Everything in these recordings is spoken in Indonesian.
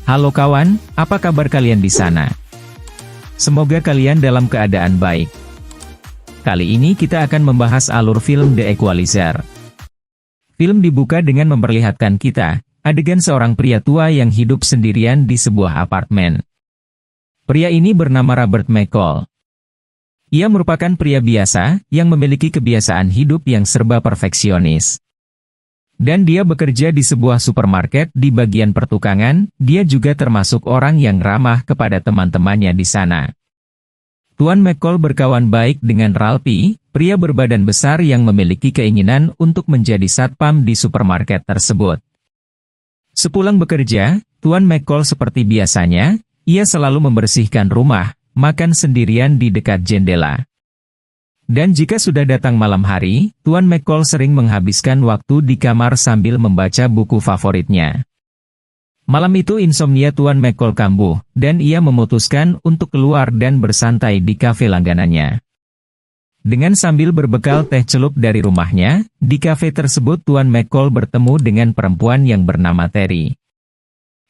Halo kawan, apa kabar kalian di sana? Semoga kalian dalam keadaan baik. Kali ini kita akan membahas alur film The Equalizer. Film dibuka dengan memperlihatkan kita adegan seorang pria tua yang hidup sendirian di sebuah apartemen. Pria ini bernama Robert McCall. Ia merupakan pria biasa yang memiliki kebiasaan hidup yang serba perfeksionis. Dan dia bekerja di sebuah supermarket di bagian pertukangan. Dia juga termasuk orang yang ramah kepada teman-temannya di sana. Tuan McCall berkawan baik dengan Ralphie, pria berbadan besar yang memiliki keinginan untuk menjadi satpam di supermarket tersebut. Sepulang bekerja, Tuan McCall seperti biasanya, ia selalu membersihkan rumah, makan sendirian di dekat jendela. Dan jika sudah datang malam hari, Tuan McCall sering menghabiskan waktu di kamar sambil membaca buku favoritnya. Malam itu insomnia Tuan McCall kambuh, dan ia memutuskan untuk keluar dan bersantai di kafe langganannya. Dengan sambil berbekal teh celup dari rumahnya, di kafe tersebut Tuan McCall bertemu dengan perempuan yang bernama Terry.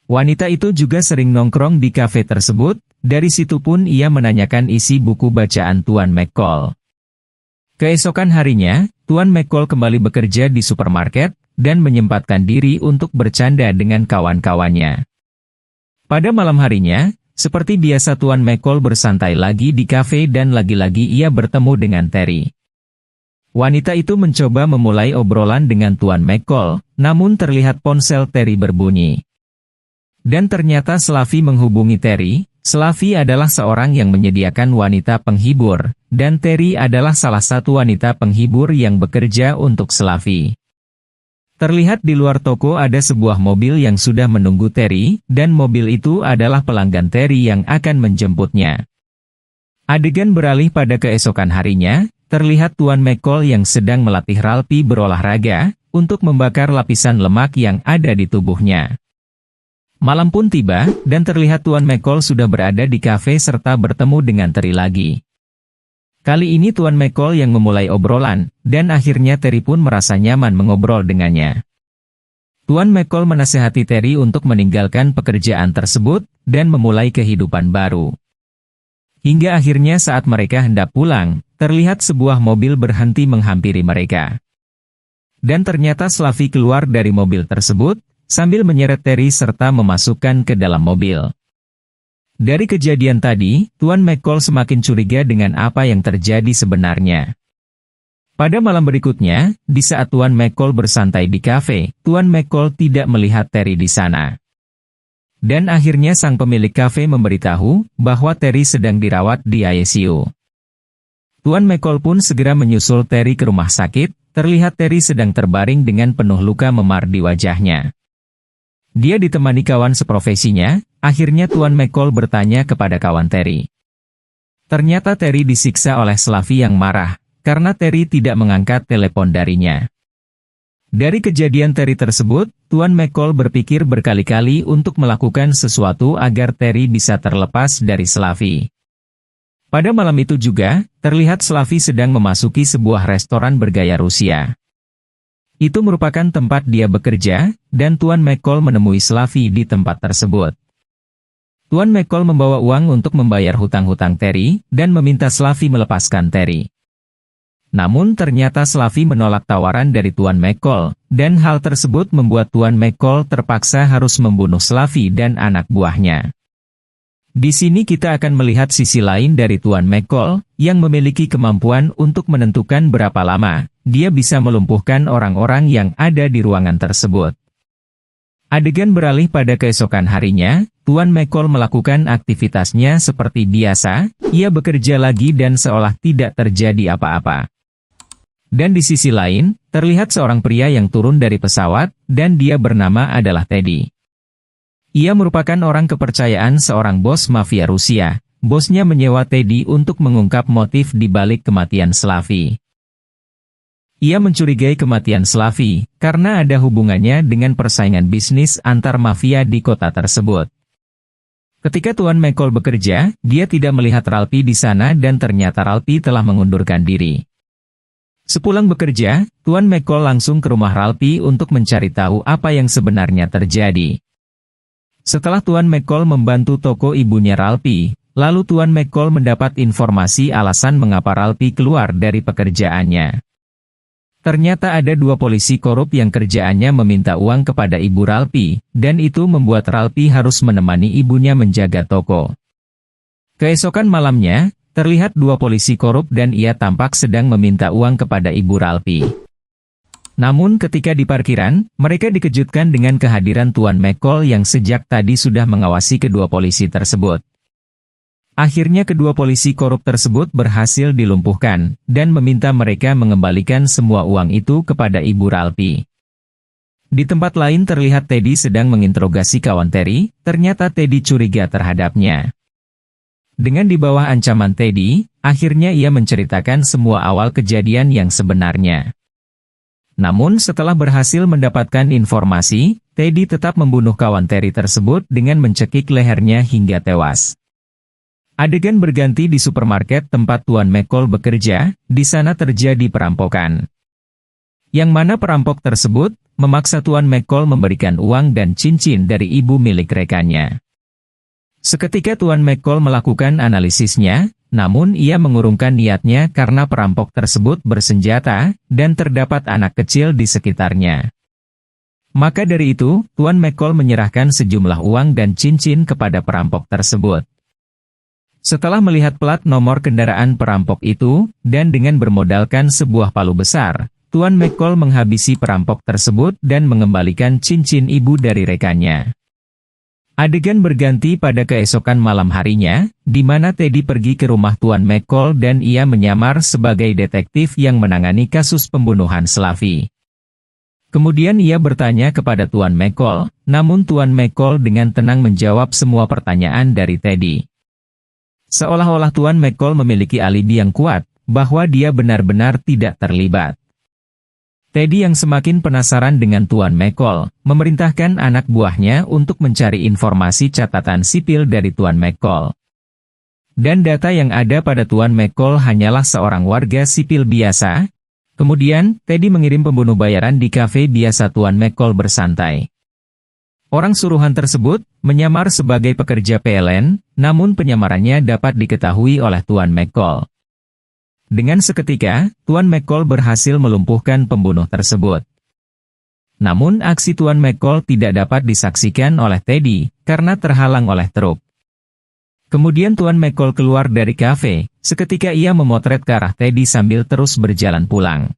Wanita itu juga sering nongkrong di kafe tersebut, dari situ pun ia menanyakan isi buku bacaan Tuan McCall. Keesokan harinya, Tuan McCall kembali bekerja di supermarket, dan menyempatkan diri untuk bercanda dengan kawan-kawannya. Pada malam harinya, seperti biasa Tuan McCall bersantai lagi di kafe dan lagi-lagi ia bertemu dengan Terry. Wanita itu mencoba memulai obrolan dengan Tuan McCall, namun terlihat ponsel Terry berbunyi. Dan ternyata Slavi menghubungi Terry. Slavi adalah seorang yang menyediakan wanita penghibur, dan Terry adalah salah satu wanita penghibur yang bekerja untuk Slavi. Terlihat di luar toko ada sebuah mobil yang sudah menunggu Terry, dan mobil itu adalah pelanggan Terry yang akan menjemputnya. Adegan beralih pada keesokan harinya, terlihat Tuan McCall yang sedang melatih Ralphie berolahraga, untuk membakar lapisan lemak yang ada di tubuhnya. Malam pun tiba, dan terlihat Tuan McCall sudah berada di kafe serta bertemu dengan Terry lagi. Kali ini Tuan McCall yang memulai obrolan, dan akhirnya Terry pun merasa nyaman mengobrol dengannya. Tuan McCall menasihati Terry untuk meninggalkan pekerjaan tersebut, dan memulai kehidupan baru. Hingga akhirnya saat mereka hendak pulang, terlihat sebuah mobil berhenti menghampiri mereka. Dan ternyata Slavi keluar dari mobil tersebut, sambil menyeret Terry serta memasukkan ke dalam mobil. Dari kejadian tadi, Tuan McCall semakin curiga dengan apa yang terjadi sebenarnya. Pada malam berikutnya, di saat Tuan McCall bersantai di kafe, Tuan McCall tidak melihat Terry di sana. Dan akhirnya sang pemilik kafe memberitahu bahwa Terry sedang dirawat di ICU. Tuan McCall pun segera menyusul Terry ke rumah sakit. Terlihat Terry sedang terbaring dengan penuh luka memar di wajahnya. Dia ditemani kawan seprofesinya. Akhirnya Tuan McCall bertanya kepada kawan Terry. Ternyata Terry disiksa oleh Slavi yang marah, karena Terry tidak mengangkat telepon darinya. Dari kejadian Terry tersebut, Tuan McCall berpikir berkali-kali untuk melakukan sesuatu agar Terry bisa terlepas dari Slavi. Pada malam itu juga, terlihat Slavi sedang memasuki sebuah restoran bergaya Rusia. Itu merupakan tempat dia bekerja, dan Tuan McCall menemui Slavi di tempat tersebut. Tuan McCall membawa uang untuk membayar hutang-hutang Terry, dan meminta Slavi melepaskan Terry. Namun ternyata Slavi menolak tawaran dari Tuan McCall, dan hal tersebut membuat Tuan McCall terpaksa harus membunuh Slavi dan anak buahnya. Di sini kita akan melihat sisi lain dari Tuan McCall, yang memiliki kemampuan untuk menentukan berapa lama dia bisa melumpuhkan orang-orang yang ada di ruangan tersebut. Adegan beralih pada keesokan harinya, Tuan McCall melakukan aktivitasnya seperti biasa, ia bekerja lagi dan seolah tidak terjadi apa-apa. Dan di sisi lain, terlihat seorang pria yang turun dari pesawat, dan dia bernama adalah Teddy. Ia merupakan orang kepercayaan seorang bos mafia Rusia. Bosnya menyewa Teddy untuk mengungkap motif di balik kematian Slavi. Ia mencurigai kematian Slavi, karena ada hubungannya dengan persaingan bisnis antar mafia di kota tersebut. Ketika Tuan McCall bekerja, dia tidak melihat Ralphie di sana dan ternyata Ralphie telah mengundurkan diri. Sepulang bekerja, Tuan McCall langsung ke rumah Ralphie untuk mencari tahu apa yang sebenarnya terjadi. Setelah Tuan McCall membantu toko ibunya Ralphie, lalu Tuan McCall mendapat informasi alasan mengapa Ralphie keluar dari pekerjaannya. Ternyata ada 2 polisi korup yang kerjaannya meminta uang kepada ibu Ralphie, dan itu membuat Ralphie harus menemani ibunya menjaga toko. Keesokan malamnya, terlihat 2 polisi korup dan ia tampak sedang meminta uang kepada ibu Ralphie. Namun ketika di parkiran, mereka dikejutkan dengan kehadiran Tuan McCall yang sejak tadi sudah mengawasi kedua polisi tersebut. Akhirnya kedua polisi korup tersebut berhasil dilumpuhkan, dan meminta mereka mengembalikan semua uang itu kepada ibu Ralphie. Di tempat lain terlihat Teddy sedang menginterogasi kawan Terry, ternyata Teddy curiga terhadapnya. Dengan di bawah ancaman Teddy, akhirnya ia menceritakan semua awal kejadian yang sebenarnya. Namun setelah berhasil mendapatkan informasi, Teddy tetap membunuh kawan Terry tersebut dengan mencekik lehernya hingga tewas. Adegan berganti di supermarket tempat Tuan McCall bekerja, di sana terjadi perampokan. Yang mana perampok tersebut memaksa Tuan McCall memberikan uang dan cincin dari ibu milik rekannya. Seketika Tuan McCall melakukan analisisnya, namun ia mengurungkan niatnya karena perampok tersebut bersenjata, dan terdapat anak kecil di sekitarnya. Maka dari itu, Tuan McCall menyerahkan sejumlah uang dan cincin kepada perampok tersebut. Setelah melihat plat nomor kendaraan perampok itu, dan dengan bermodalkan sebuah palu besar, Tuan McCall menghabisi perampok tersebut dan mengembalikan cincin ibu dari rekannya. Adegan berganti pada keesokan malam harinya, di mana Teddy pergi ke rumah Tuan McCall dan ia menyamar sebagai detektif yang menangani kasus pembunuhan Slavi. Kemudian ia bertanya kepada Tuan McCall, namun Tuan McCall dengan tenang menjawab semua pertanyaan dari Teddy. Seolah-olah Tuan McCall memiliki alibi yang kuat, bahwa dia benar-benar tidak terlibat. Teddy yang semakin penasaran dengan Tuan McCall, memerintahkan anak buahnya untuk mencari informasi catatan sipil dari Tuan McCall. Dan data yang ada pada Tuan McCall hanyalah seorang warga sipil biasa. Kemudian, Teddy mengirim pembunuh bayaran di kafe biasa Tuan McCall bersantai. Orang suruhan tersebut menyamar sebagai pekerja PLN, namun penyamarannya dapat diketahui oleh Tuan McCall. Dengan seketika, Tuan McCall berhasil melumpuhkan pembunuh tersebut. Namun aksi Tuan McCall tidak dapat disaksikan oleh Teddy, karena terhalang oleh truk. Kemudian Tuan McCall keluar dari kafe, seketika ia memotret ke arah Teddy sambil terus berjalan pulang.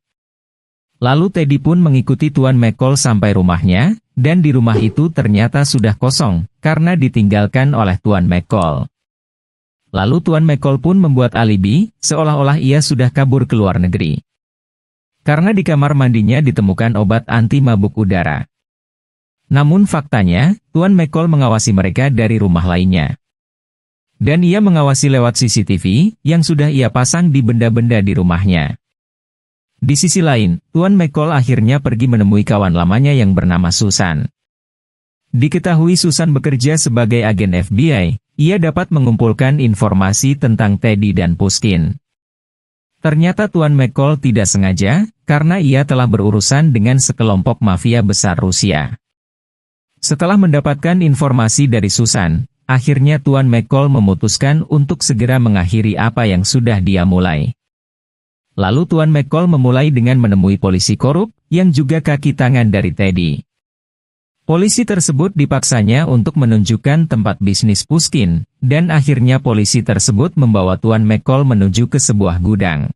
Lalu Teddy pun mengikuti Tuan McCall sampai rumahnya, dan di rumah itu ternyata sudah kosong, karena ditinggalkan oleh Tuan McCall. Lalu Tuan McCall pun membuat alibi, seolah-olah ia sudah kabur ke luar negeri. Karena di kamar mandinya ditemukan obat anti mabuk udara. Namun faktanya, Tuan McCall mengawasi mereka dari rumah lainnya. Dan ia mengawasi lewat CCTV, yang sudah ia pasang di benda-benda di rumahnya. Di sisi lain, Tuan McCall akhirnya pergi menemui kawan lamanya yang bernama Susan. Diketahui Susan bekerja sebagai agen FBI, ia dapat mengumpulkan informasi tentang Teddy dan Pushkin. Ternyata Tuan McCall tidak sengaja, karena ia telah berurusan dengan sekelompok mafia besar Rusia. Setelah mendapatkan informasi dari Susan, akhirnya Tuan McCall memutuskan untuk segera mengakhiri apa yang sudah dia mulai. Lalu Tuan McCall memulai dengan menemui polisi korup, yang juga kaki tangan dari Teddy. Polisi tersebut dipaksanya untuk menunjukkan tempat bisnis Pushkin, dan akhirnya polisi tersebut membawa Tuan McCall menuju ke sebuah gudang.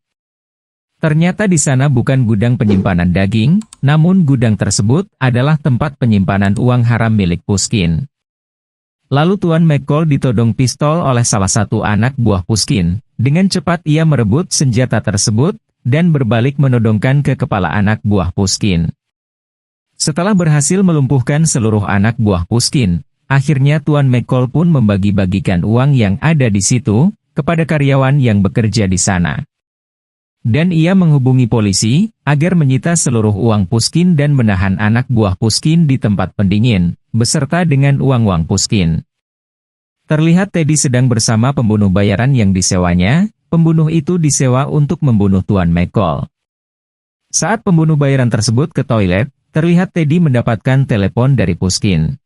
Ternyata di sana bukan gudang penyimpanan daging, namun gudang tersebut adalah tempat penyimpanan uang haram milik Pushkin. Lalu Tuan McCall ditodong pistol oleh salah satu anak buah Pushkin. Dengan cepat ia merebut senjata tersebut, dan berbalik menodongkan ke kepala anak buah Pushkin. Setelah berhasil melumpuhkan seluruh anak buah Pushkin, akhirnya Tuan McCall pun membagi-bagikan uang yang ada di situ, kepada karyawan yang bekerja di sana. Dan ia menghubungi polisi, agar menyita seluruh uang Pushkin dan menahan anak buah Pushkin di tempat pendingin, beserta dengan uang-uang Pushkin. Terlihat Teddy sedang bersama pembunuh bayaran yang disewanya, pembunuh itu disewa untuk membunuh Tuan McCall. Saat pembunuh bayaran tersebut ke toilet, terlihat Teddy mendapatkan telepon dari Pushkin.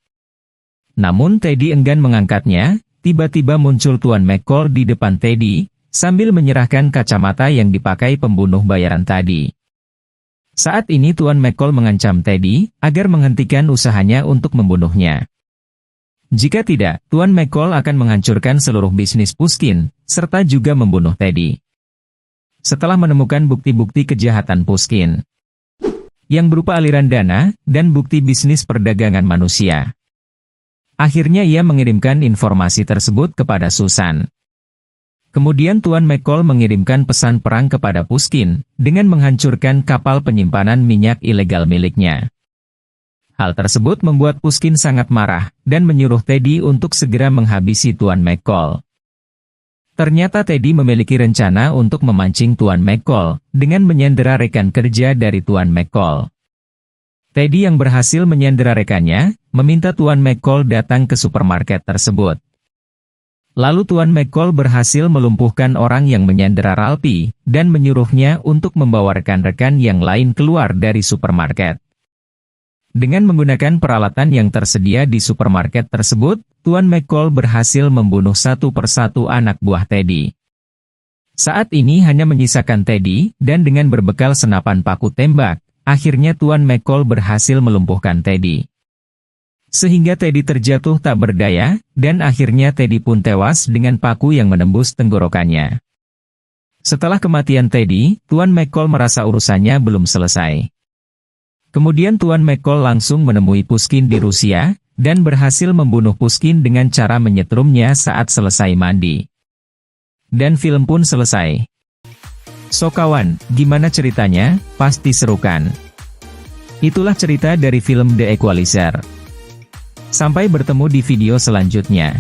Namun Teddy enggan mengangkatnya. Tiba-tiba muncul Tuan McCall di depan Teddy, sambil menyerahkan kacamata yang dipakai pembunuh bayaran tadi. Saat ini Tuan McCall mengancam Teddy, agar menghentikan usahanya untuk membunuhnya. Jika tidak, Tuan McCall akan menghancurkan seluruh bisnis Pushkin, serta juga membunuh Teddy. Setelah menemukan bukti-bukti kejahatan Pushkin, yang berupa aliran dana, dan bukti bisnis perdagangan manusia, akhirnya ia mengirimkan informasi tersebut kepada Susan. Kemudian Tuan McCall mengirimkan pesan perang kepada Pushkin, dengan menghancurkan kapal penyimpanan minyak ilegal miliknya. Hal tersebut membuat Pushkin sangat marah, dan menyuruh Teddy untuk segera menghabisi Tuan McCall. Ternyata Teddy memiliki rencana untuk memancing Tuan McCall, dengan menyandera rekan kerja dari Tuan McCall. Teddy yang berhasil menyandera rekannya, meminta Tuan McCall datang ke supermarket tersebut. Lalu Tuan McCall berhasil melumpuhkan orang yang menyandera Ralphie, dan menyuruhnya untuk membawa rekan-rekan yang lain keluar dari supermarket. Dengan menggunakan peralatan yang tersedia di supermarket tersebut, Tuan McCall berhasil membunuh satu persatu anak buah Teddy. Saat ini hanya menyisakan Teddy, dan dengan berbekal senapan paku tembak, akhirnya Tuan McCall berhasil melumpuhkan Teddy. Sehingga Teddy terjatuh tak berdaya, dan akhirnya Teddy pun tewas dengan paku yang menembus tenggorokannya. Setelah kematian Teddy, Tuan McCall merasa urusannya belum selesai. Kemudian Tuan McCall langsung menemui Pushkin di Rusia, dan berhasil membunuh Pushkin dengan cara menyetrumnya saat selesai mandi. Dan film pun selesai. So kawan, gimana ceritanya? Pasti seru kan? Itulah cerita dari film The Equalizer. Sampai bertemu di video selanjutnya.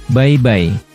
Bye-bye.